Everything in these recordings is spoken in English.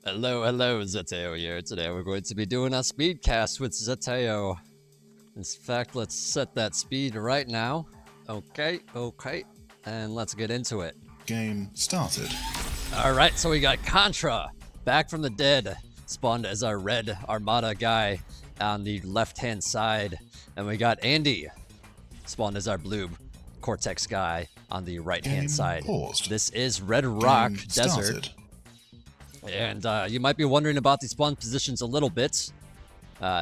Hello, Zeteo here. Today we're going to be doing a speed cast with Zeteo. In fact, let's set that speed right now. Okay, and let's get into it. Game started. Alright, so we got Contra, back from the dead, spawned as our red Armada guy on the left-hand side. And we got Andy, spawned as our blue Cortex guy on the right-hand side. Paused. This is Red Rock Game Desert. started. And you might be wondering about the spawn positions a little bit.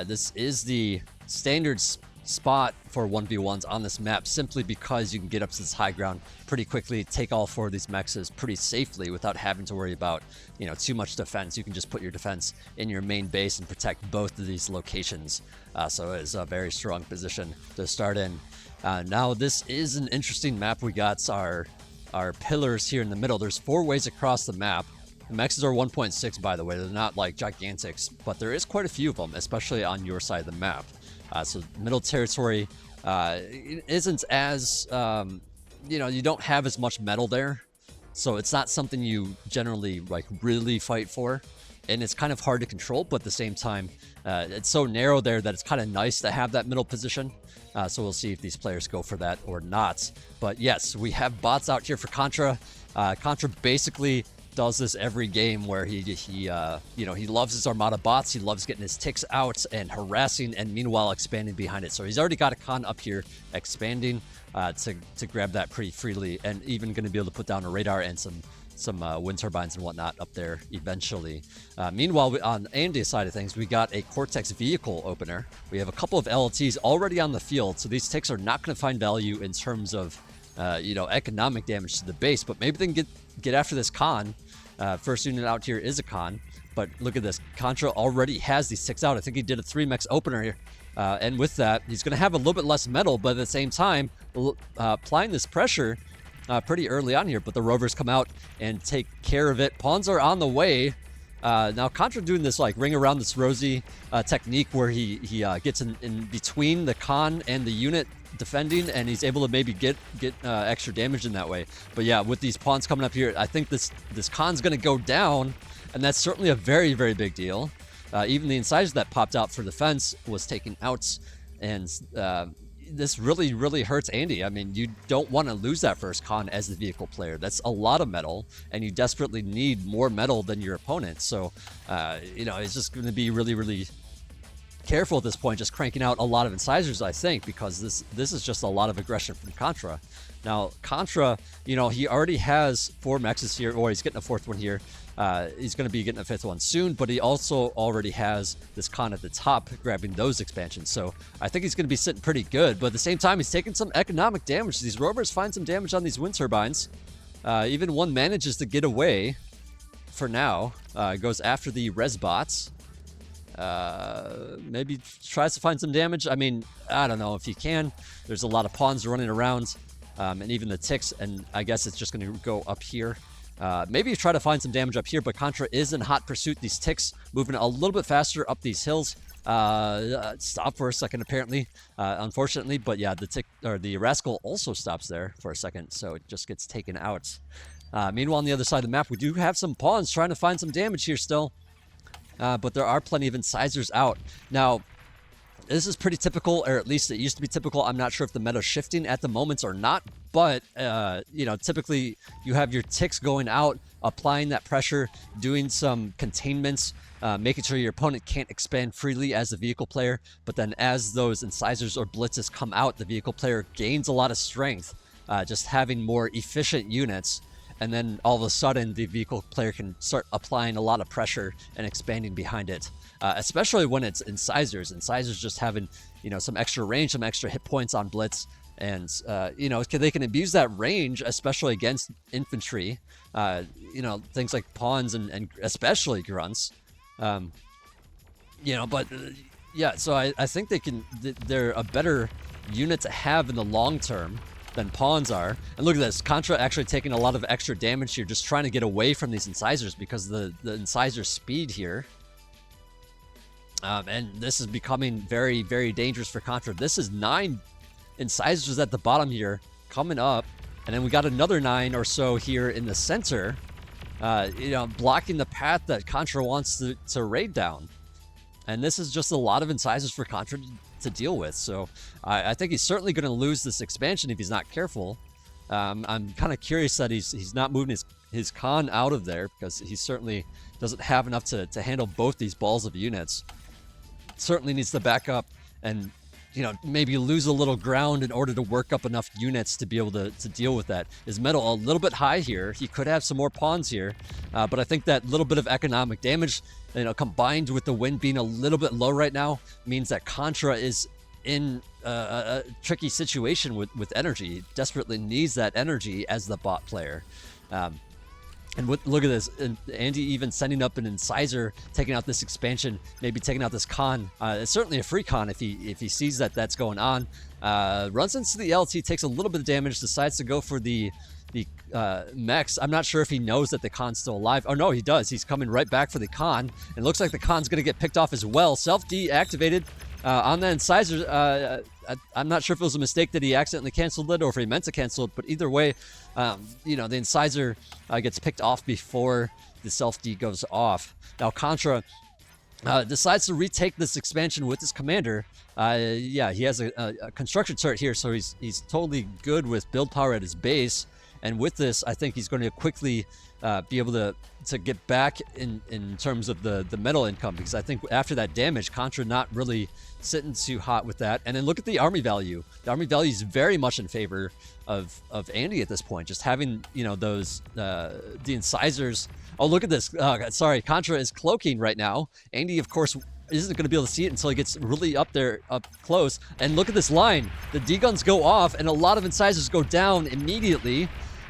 This is the standard spot for 1v1s on this map, simply because you can get up to this high ground pretty quickly, take all four of these mexes pretty safely without having to worry about, too much defense. You can just put your defense in your main base and protect both of these locations. So it is a very strong position to start in. Now this is an interesting map. We got our pillars here in the middle. There's 4 ways across the map. The mexes are 1.6, by the way. They're not like gigantics, but there is quite a few of them, especially on your side of the map. So middle territory isn't as, you don't have as much metal there. So it's not something you generally really fight for. And it's kind of hard to control, but at the same time, it's so narrow there that it's kind of nice to have that middle position. So we'll see if these players go for that or not. But yes, we have bots out here for Contra. Contra basically does this every game, where he loves his Armada bots. He loves getting his ticks out and harassing, and meanwhile expanding behind it. So he's already got a con up here expanding to grab that pretty freely, and even going to be able to put down a radar and some wind turbines and whatnot up there eventually. Meanwhile, on Andy's side of things, we got a Cortex vehicle opener. We have a couple of LLTs already on the field, so these ticks are not going to find value in terms of economic damage to the base, but maybe they can get after this con. First unit out here is a con, but look at this. Contra already has these 6 out. I think he did a 3-mex opener here. And with that, he's going to have a little bit less metal, but at the same time, applying this pressure pretty early on here. But the rovers come out and take care of it. Pawns are on the way. Now Contra doing this ring around this rosy technique, where he gets in between the con and the unit defending, and he's able to maybe get extra damage in that way. But yeah, with these pawns coming up here, I think this con's going to go down, and that's certainly a very, very big deal. Even the incisors that popped out for defense was taken out, and this really, really hurts Andy. I mean, you don't want to lose that first con as the vehicle player. That's a lot of metal, and you desperately need more metal than your opponent. So, it's just going to be really, really careful at this point, just cranking out a lot of incisors, I think, because this is just a lot of aggression from Contra. Now, Contra, he already has 4 mexes here, or he's getting a 4th one here. He's going to be getting a 5th one soon, but he also already has this con at the top, grabbing those expansions. So I think he's going to be sitting pretty good, but at the same time, he's taking some economic damage. These rovers find some damage on these wind turbines. Even one manages to get away for now. Goes after the res bots. Maybe tries to find some damage. I mean, I don't know if he can. There's a lot of pawns running around, and even the ticks, and I guess it's just going to go up here. Maybe try to find some damage up here, but Contra is in hot pursuit. These ticks moving a little bit faster up these hills. Stop for a second, apparently, unfortunately. But yeah, the tick, or the rascal, also stops there for a second, so it just gets taken out. Meanwhile, on the other side of the map, we do have some pawns trying to find some damage here still. But there are plenty of incisors out. Now, this is pretty typical, or at least it used to be typical. I'm not sure if the meta's shifting at the moment or not, but, typically you have your ticks going out, applying that pressure, doing some containments, making sure your opponent can't expand freely as the vehicle player. But then as those incisors or blitzes come out, the vehicle player gains a lot of strength, just having more efficient units. And then all of a sudden, the vehicle player can start applying a lot of pressure and expanding behind it, especially when it's incisors. Incisors just having, some extra range, some extra hit points on blitz. And, they can abuse that range, especially against infantry, things like pawns and especially grunts. Yeah, so I think they're a better unit to have in the long term than pawns are. And look at this, Contra actually taking a lot of extra damage here, just trying to get away from these incisors because of the incisor speed here. And this is becoming very, very dangerous for Contra. This is 9 incisors at the bottom here coming up, and then we got another 9 or so here in the center. blocking the path that Contra wants to raid down. And this is just a lot of incisors for Contra to deal with. So I think he's certainly going to lose this expansion if he's not careful. I'm kind of curious that he's not moving his con out of there, because he certainly doesn't have enough to handle both these balls of units. Certainly needs to back up and maybe lose a little ground in order to work up enough units to be able to deal with that. His metal a little bit high here. He could have some more pawns here, but I think that little bit of economic damage, combined with the wind being a little bit low right now, means that Contra is in a tricky situation with energy. He desperately needs that energy as the bot player. And look at this, Andy even sending up an incisor, taking out this expansion, maybe taking out this con. It's certainly a free con if he sees that that's going on. Runs into the LT, takes a little bit of damage, decides to go for the mechs. I'm not sure if he knows that the con's still alive. Oh no, he does. He's coming right back for the con. And looks like the con's going to get picked off as well. Self-deactivated on that incisor. I'm not sure if it was a mistake that he accidentally canceled it or if he meant to cancel it, but either way, the incisor gets picked off before the self-D goes off. Now Contra decides to retake this expansion with his commander. He has a construction turret here, so he's totally good with build power at his base. And with this, I think he's going to quickly be able to get back in terms of the metal income, because I think after that damage, Contra not really sitting too hot with that. And then look at the army value. The army value is very much in favor of Andy at this point. Just having those the incisors. Oh, look at this. Sorry, Contra is cloaking right now. Andy, of course, isn't going to be able to see it until he gets really up close. And look at this line. The D-guns go off, and a lot of incisors go down immediately.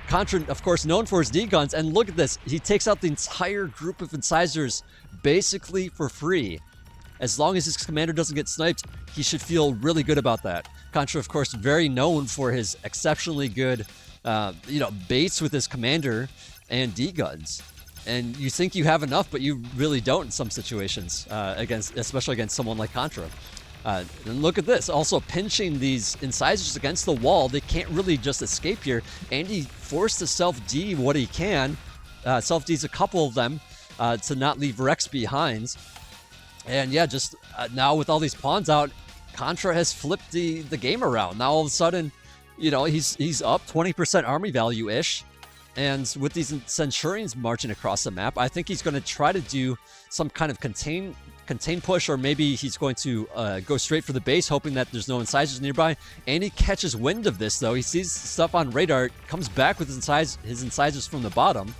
Contra, of course, known for his D-guns, and look at this. He takes out the entire group of incisors basically for free. As long as his commander doesn't get sniped, he should feel really good about that. Contra, of course, very known for his exceptionally good, baits with his commander and D-guns. And you think you have enough, but you really don't in some situations, especially against someone like Contra. And look at this, also pinching these incisors against the wall. They can't really just escape here. Andy forced to self-D what he can. Self-D's a couple of them to not leave Rex behind. And yeah, just now with all these pawns out, Contra has flipped the game around. Now all of a sudden, he's up 20% army value-ish. And with these Centurions marching across the map, I think he's going to try to do some kind of contain push, or maybe he's going to go straight for the base, hoping that there's no incisors nearby. And he catches wind of this, though. He sees stuff on radar, comes back with his incisors from the bottom.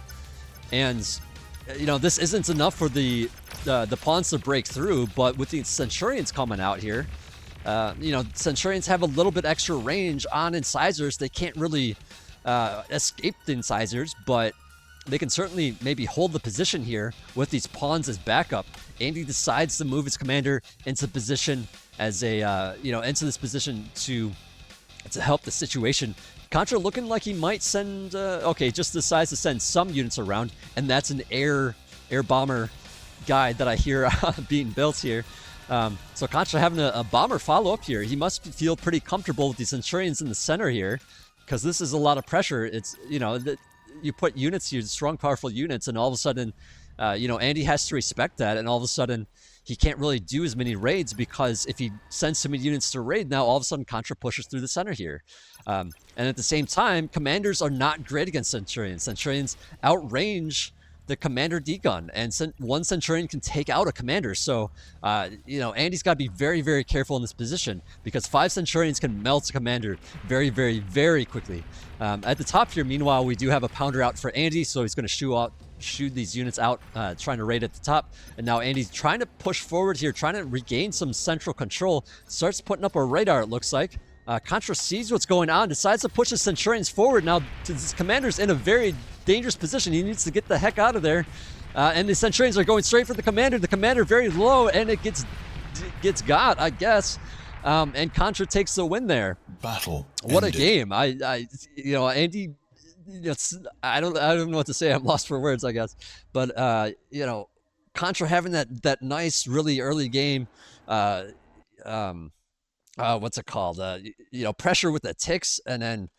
And, this isn't enough for the pawns to break through, but with the Centurions coming out here, Centurions have a little bit extra range on incisors. They can't really escape the incisors, but they can certainly maybe hold the position here with these pawns as backup. Andy decides to move his commander into position as into this position to help the situation. Contra looking like he might send, just decides to send some units around, and that's an air bomber guide that I hear being built here. So Contra having a bomber follow up here. He must feel pretty comfortable with these Centurions in the center here, because this is a lot of pressure. It's, you put units here, strong, powerful units, and all of a sudden, Andy has to respect that, and all of a sudden, he can't really do as many raids, because if he sends so many units to raid, now all of a sudden Contra pushes through the center here. And at the same time, commanders are not great against Centurions. Centurions outrange the commander D-gun, and one Centurion can take out a commander. So, Andy's got to be very, very careful in this position, because 5 Centurions can melt a commander very, very, very quickly. At the top here, meanwhile, we do have a pounder out for Andy, so he's going to shoot these units out, trying to raid at the top. And now Andy's trying to push forward here, trying to regain some central control. Starts putting up a radar, it looks like. Contra sees what's going on, decides to push the Centurions forward. Now, his commander's in a very dangerous position. He needs to get the heck out of there. And the Centurions are going straight for the commander. The commander very low, and it gets got, I guess. And Contra takes the win there. Battle What ended. a game. Andy, I don't know what to say. I'm lost for words, I guess. But, Contra having that nice, really early game, what's it called? Pressure with the ticks, and then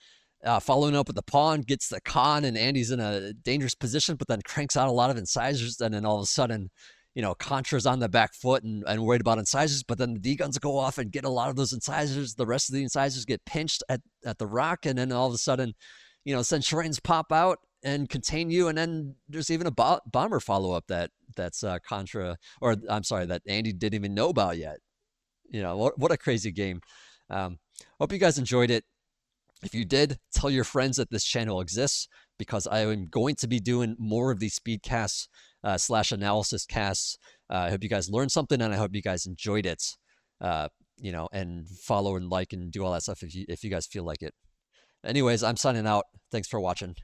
following up with the pawn, gets the con, and Andy's in a dangerous position, but then cranks out a lot of incisors, and then all of a sudden, Contra's on the back foot and worried about incisors, but then the D-guns go off and get a lot of those incisors. The rest of the incisors get pinched at the rock, and then all of a sudden, Centurions pop out and contain you, and then there's even a bomber follow-up that's Contra, or I'm sorry, that Andy didn't even know about yet. What a crazy game. Hope you guys enjoyed it. If you did, tell your friends that this channel exists, because I am going to be doing more of these speed casts / analysis casts. I hope you guys learned something, and I hope you guys enjoyed it. And follow and like and do all that stuff if you guys feel like it. Anyways, I'm signing out. Thanks for watching.